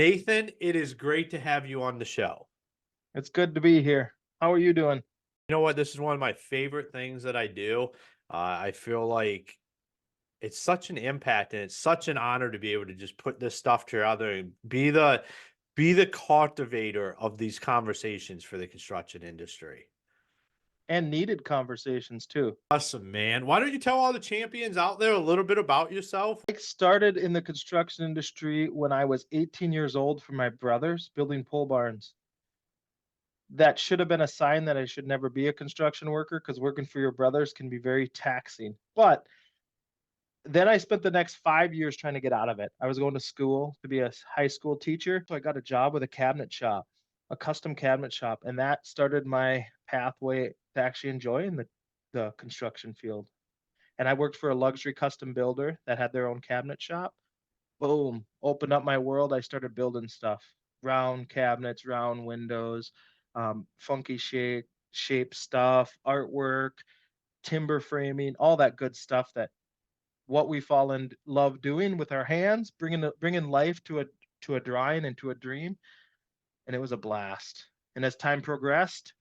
Nathan, it is great to have you on the show. It's good to be here. How are you doing? You know what? This is one of my favorite things that I do. I feel like it's such an impact and it's such an honor to be able to just put this stuff together and be the cultivator of these conversations for the construction industry. And needed conversations too. Awesome, man. Why don't you tell all the champions out there a little bit about yourself? I started in the construction industry when I was 18 years old from my brothers building pole barns. That should have been a sign that I should never be a construction worker because working for your brothers can be very taxing. But then I spent the next 5 years trying to get out of it. I was going to school to be a high school teacher. So I got a job with a cabinet shop, a custom cabinet shop. And that started my pathway to actually enjoying the construction field. And I worked for a luxury custom builder that had their own cabinet shop. Boom, opened up my world. I started building stuff, round cabinets, round windows, funky shape stuff, artwork, timber framing, all that good stuff that what we fall in love doing with our hands, bringing life to a drawing and to a dream. And it was a blast. And as time progressed,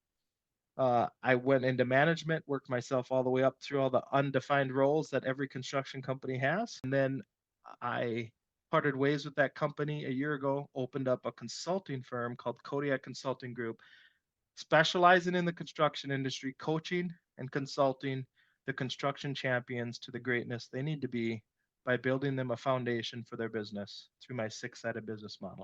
I went into management, worked myself all the way up through all the undefined roles that every construction company has. And then I parted ways with that company a year ago, opened up a consulting firm called Kodiak Consulting Group, specializing in the construction industry, coaching and consulting the construction champions to the greatness they need to be by building them a foundation for their business through my six-sided business model.